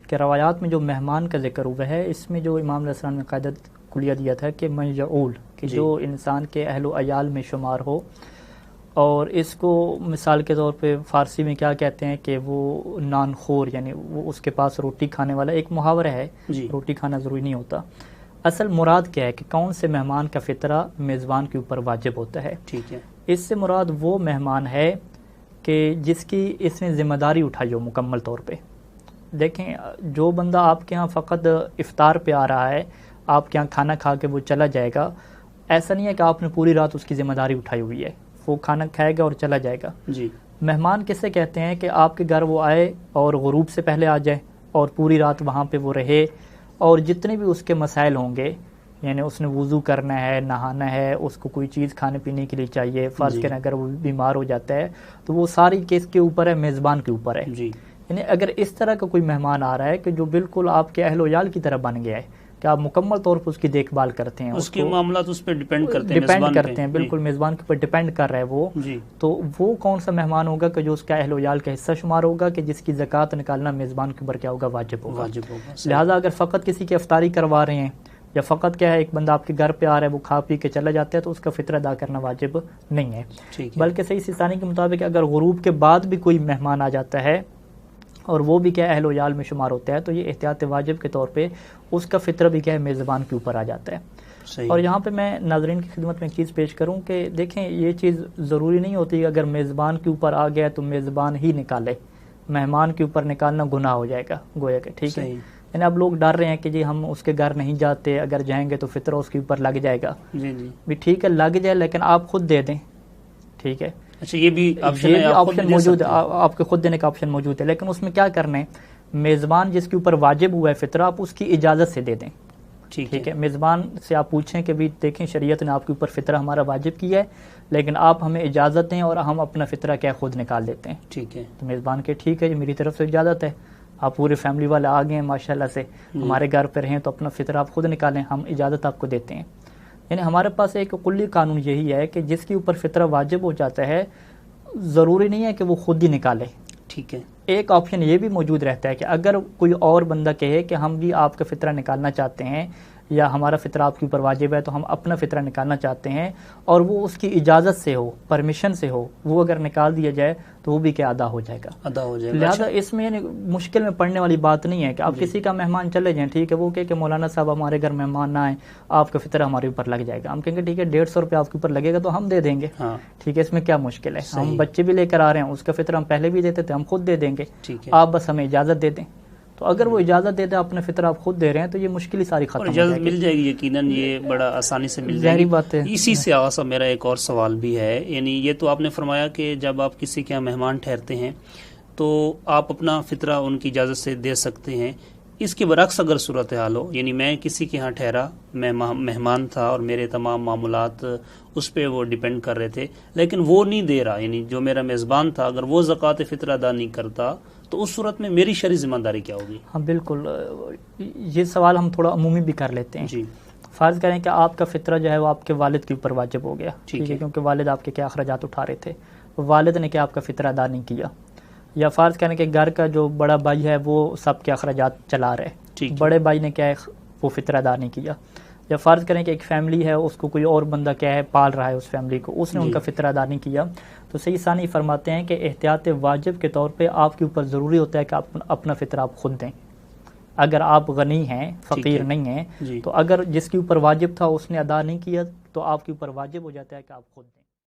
کہ روایات میں جو مہمان کا ذکر ہوا ہے، اس میں جو امام علیہ السلام نے قاعدہ کلیہ دیا تھا کہ من یعول، کہ جو انسان کے اہل و عیال میں شمار ہو، اور اس کو مثال کے طور پہ فارسی میں کیا کہتے ہیں کہ وہ نان خور، یعنی وہ اس کے پاس روٹی کھانے والا، ایک محاورہ ہے، روٹی کھانا ضروری نہیں ہوتا. اصل مراد کیا ہے کہ کون سے مہمان کا فطرہ میزبان کے اوپر واجب ہوتا ہے. ٹھیک ہے. اس سے مراد وہ مہمان ہے کہ جس کی اس نے ذمہ داری اٹھائی ہو مکمل طور پہ. دیکھیں، جو بندہ آپ کے ہاں فقط افطار پہ آ رہا ہے، آپ کے ہاں کھانا کھا کے وہ چلا جائے گا، ایسا نہیں ہے کہ آپ نے پوری رات اس کی ذمہ داری اٹھائی ہوئی ہے، وہ کھانا کھائے گا اور چلا جائے گا. مہمان کسے کہتے ہیں کہ آپ کے گھر وہ آئے اور غروب سے پہلے آ جائے اور پوری رات وہاں پہ وہ رہے، اور جتنے بھی اس کے مسائل ہوں گے، یعنی اس نے وضو کرنا ہے، نہانا ہے، اس کو کوئی چیز کھانے پینے کے لیے چاہیے، فرض کریں اگر وہ بیمار ہو جاتا ہے تو وہ ساری کس کے اوپر ہے؟ میزبان کے اوپر ہے. یعنی اگر اس طرح کا کوئی مہمان آ رہا ہے کہ جو بالکل آپ کے اہل و عیال کی طرح بن گیا ہے، کہ آپ مکمل طور پر اس کی دیکھ بھال کرتے ہیں، اس کے معاملات اس پہ ڈیپینڈ کرتے ہیں، بالکل میزبان کے اوپر ڈیپینڈ کر رہا ہے وہ، تو وہ کون سا مہمان ہوگا کہ جو اس کا اہل و عیال کا حصہ شمار ہوگا، کہ جس کی زکوٰۃ نکالنا میزبان کے اوپر کیا ہوگا؟ واجب ہوگا. لہٰذا اگر فقط کسی کی افطاری کروا رہے ہیں، یا فقط کیا ہے ایک بندہ آپ کے گھر پہ آ رہا ہے، وہ کھا پی کے چلا جاتا ہے، تو اس کا فطرہ ادا کرنا واجب نہیں ہے. بلکہ صحیح سیستانی کے مطابق اگر غروب کے بعد بھی کوئی مہمان آ جاتا ہے اور وہ بھی کیا اہل و عیال میں شمار ہوتا ہے، تو یہ احتیاط واجب کے طور پہ اس کا فطرہ بھی کیا ہے؟ میزبان کے اوپر آ جاتا ہے. اور یہاں پہ میں ناظرین کی خدمت میں ایک چیز پیش کروں کہ دیکھیں، یہ چیز ضروری نہیں ہوتی کہ اگر میزبان کے اوپر آ گیا تو میزبان ہی نکالے، مہمان کے اوپر نکالنا گناہ ہو جائے گا گویا کہ. ٹھیک ہے. یعنی اب لوگ ڈر رہے ہیں کہ جی ہم اس کے گھر نہیں جاتے، اگر جائیں گے تو فطرہ اس کے اوپر لگ جائے گا. بھی ٹھیک ہے، لگ جائے، لیکن آپ خود دے دیں. ٹھیک ہے. اچھا، یہ بھی آپشن موجود ہے، آپ کے خود دینے کا آپشن موجود ہے، لیکن اس میں کیا کرنا ہے؟ میزبان جس کے اوپر واجب ہوا ہے فطرہ، آپ اس کی اجازت سے دے دیں. ٹھیک ہے. میزبان سے آپ پوچھیں کہ بھی دیکھیں، شریعت نے آپ کے اوپر فطرہ ہمارا واجب کیا ہے، لیکن آپ ہمیں اجازت دیں اور ہم اپنا فطرہ کیا خود نکال دیتے ہیں. ٹھیک ہے. تو میزبان کے ٹھیک ہے، میری طرف سے اجازت ہے، آپ پورے فیملی والے آ گئے ہیں ماشاءاللہ سے، ہمارے گھر پہ رہیں، تو اپنا فطرہ آپ خود نکالیں، ہم اجازت آپ کو دیتے ہیں. یعنی ہمارے پاس ایک کلی قانون یہی ہے کہ جس کے اوپر فطرہ واجب ہو جاتا ہے، ضروری نہیں ہے کہ وہ خود ہی نکالے. ٹھیک ہے. ایک آپشن یہ بھی موجود رہتا ہے کہ اگر کوئی اور بندہ کہے کہ ہم بھی آپ کا فطرہ نکالنا چاہتے ہیں، یا ہمارا فطرہ آپ کے اوپر واجب ہے تو ہم اپنا فطرہ نکالنا چاہتے ہیں، اور وہ اس کی اجازت سے ہو، پرمیشن سے ہو، وہ اگر نکال دیا جائے تو وہ بھی کیا ادا ہو جائے گا. لہٰذا اس میں یعنی مشکل میں پڑنے والی بات نہیں ہے کہ آپ کسی کا مہمان چلے جائیں، ٹھیک ہے، وہ کہ مولانا صاحب ہمارے گھر مہمان نہ آئیں، آپ کا فطرہ ہمارے اوپر لگ جائے گا. ہم کہیں گے ٹھیک ہے، 150 روپے آپ کے اوپر لگے گا تو ہم دے دیں گے. ٹھیک ہے، اس میں کیا مشکل ہے؟ ہم بچے بھی لے کر آ رہے ہیں، اس کا فطرہ ہم پہلے بھی دیتے تھے، ہم خود دے دیں گے، آپ بس ہمیں اجازت دے دیں. تو اگر وہ اجازت دیتے اپنے فطرہ آپ خود دے رہے ہیں تو یہ مشکل ہی ساری ختم ہو جائے گی. اجازت مل جائے گی، یقیناً یہ بڑا آسانی سے مل جائے گی. بات ہے. اسی سے آسا میرا ایک اور سوال بھی ہے، یعنی یہ تو آپ نے فرمایا کہ جب آپ کسی کے یہاں مہمان ٹھہرتے ہیں تو آپ اپنا فطرہ ان کی اجازت سے دے سکتے ہیں. اس کے برعکس اگر صورتحال ہو، یعنی میں کسی کے ہاں ٹھہرا، میں مہمان تھا اور میرے تمام معاملات اس پہ وہ ڈیپینڈ کر رہے تھے، لیکن وہ نہیں دے رہا، یعنی جو میرا میزبان تھا اگر وہ زکوٰۃ فطرہ ادا نہیں کرتا، تو اس صورت میں میری شرعی ذمہ داری کیا ہوگی؟ ہاں بالکل، یہ سوال ہم تھوڑا عمومی بھی کر لیتے ہیں. فرض کریں کہ آپ کا فطرہ جو ہے وہ آپ کے والد کے اوپر واجب ہو گیا، ٹھیک ہے، کیونکہ والد آپ کے کیا اخراجات اٹھا رہے تھے، والد نے کیا آپ کا فطرہ ادا نہیں کیا. یا فرض کریں کہ گھر کا جو بڑا بھائی ہے وہ سب کے اخراجات چلا رہے، بڑے بھائی نے کیا ہے وہ فطرہ ادا نہیں کیا. یا فرض کریں کہ ایک فیملی ہے، اس کو کوئی اور بندہ کیا ہے پال رہا ہے اس فیملی کو، اس نے ان کا فطرہ ادا نہیں کیا. تو صحیح ثانی فرماتے ہیں کہ احتیاط واجب کے طور پہ آپ کے اوپر ضروری ہوتا ہے کہ آپ اپنا فطرہ آپ خود دیں. اگر آپ غنی ہیں، فقیر نہیں ہیں، تو اگر جس کے اوپر واجب تھا اس نے ادا نہیں کیا تو آپ کے اوپر واجب ہو جاتا ہے کہ آپ خود دیں.